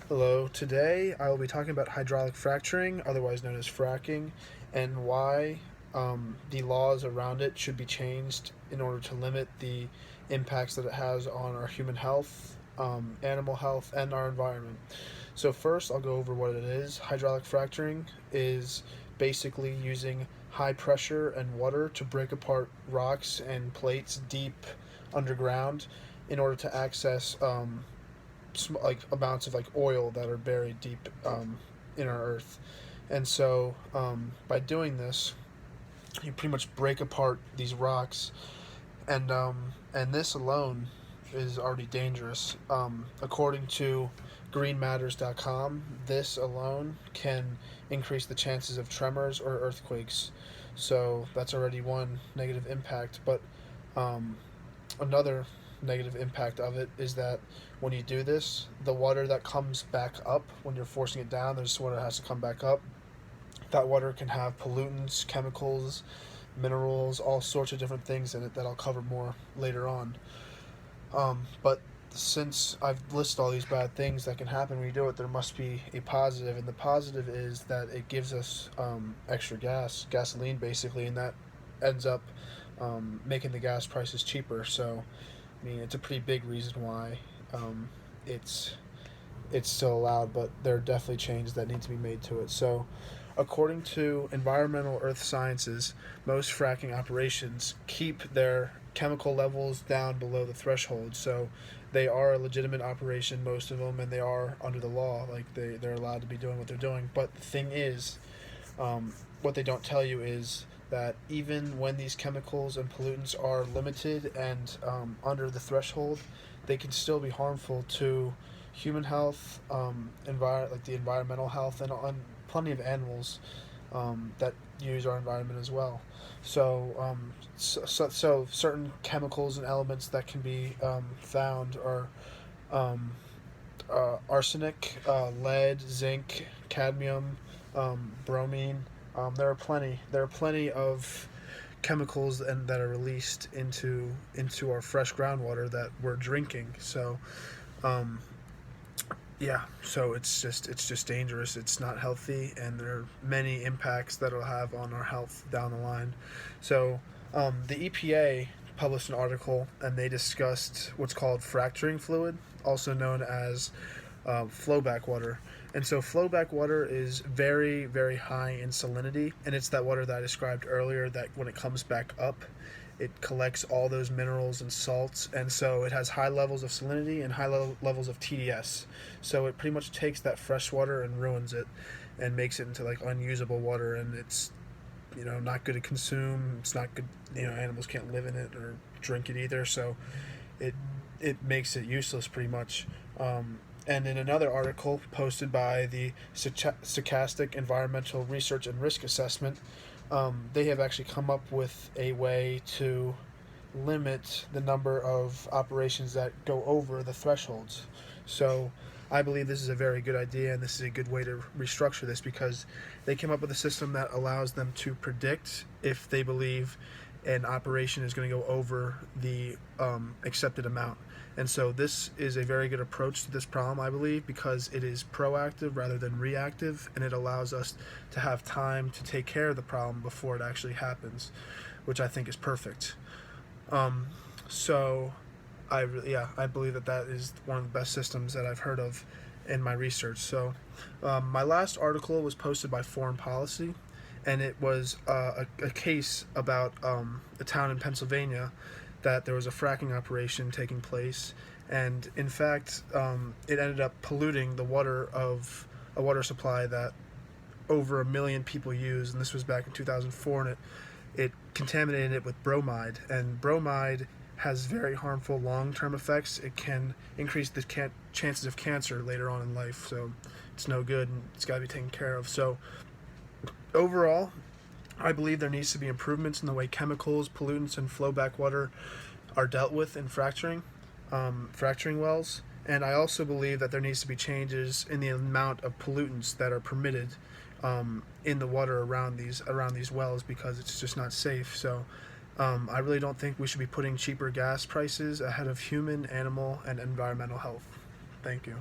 Hello, today I will be talking about hydraulic fracturing, otherwise known as fracking, and why the laws around it should be changed in order to limit the impacts that it has on our human health, animal health, and our environment. So, first, I'll go over what it is. Hydraulic fracturing is basically using high pressure and water to break apart rocks and plates deep underground in order to access like amounts of like oil that are buried deep in our earth. And so by doing this, you pretty much break apart these rocks, and this alone is already dangerous. According to greenmatters.com, this alone can increase the chances of tremors or earthquakes. So that's already one negative impact. But um, another negative impact of it is that when you do this, the water that comes back up when you're forcing it down, there's water that has to come back up. That water can have pollutants, chemicals, minerals, all sorts of different things in it that I'll cover more later on. But since I've listed all these bad things that can happen when you do it, there must be a positive, and the positive is that it gives us extra gasoline basically, and that ends up making the gas prices cheaper. So, I mean, it's a pretty big reason why um, it's it's still allowed, but there are definitely changes that need to be made to it. So, according to Environmental Earth Sciences, most fracking operations keep their chemical levels down below the threshold. So, they are a legitimate operation, most of them, and they are under the law. Like, they're allowed to be doing what they're doing. But the thing is, what they don't tell you is that even when these chemicals and pollutants are limited and under the threshold, they can still be harmful to human health, like the environmental health, and on plenty of animals that use our environment as well. So certain chemicals and elements that can be found are um, arsenic, lead, zinc, cadmium, bromine. There are plenty of chemicals and that are released into our fresh groundwater that we're drinking. So, um, yeah. So it's just dangerous. It's not healthy, and there are many impacts that it'll have on our health down the line. So, the EPA published an article, and they discussed what's called fracturing fluid, also known as flowback water. And so flowback water is very, very high in salinity, and it's that water that I described earlier that when it comes back up, it collects all those minerals and salts, and so it has high levels of salinity and levels of TDS. So it pretty much takes that fresh water and ruins it, and makes it into like unusable water, and it's not good to consume. It's not good. Animals can't live in it or drink it either. So it it makes it useless pretty much. And in another article posted by the Stochastic Environmental Research and Risk Assessment, they have actually come up with a way to limit the number of operations that go over the thresholds. So I believe this is a very good idea, and this is a good way to restructure this because they came up with a system that allows them to predict if they believe an operation is going to go over the accepted amount. And so this is a very good approach to this problem, I believe, because it is proactive rather than reactive, and it allows us to have time to take care of the problem before it actually happens, which I think is perfect. Um, so I believe that that is one of the best systems that I've heard of in my research. So my last article was posted by Foreign Policy, and it was a case about a town in Pennsylvania that there was a fracking operation taking place, and in fact, it ended up polluting the water of a water supply that over 1 million people use, and this was back in 2004, and it contaminated it with bromide, and bromide has very harmful long-term effects. It can increase the chances of cancer later on in life, so it's no good, and it's got to be taken care of. So overall, I believe there needs to be improvements in the way chemicals, pollutants, and flowback water are dealt with in fracturing wells. And I also believe that there needs to be changes in the amount of pollutants that are permitted in the water around these wells because it's just not safe. So I really don't think we should be putting cheaper gas prices ahead of human, animal, and environmental health. Thank you.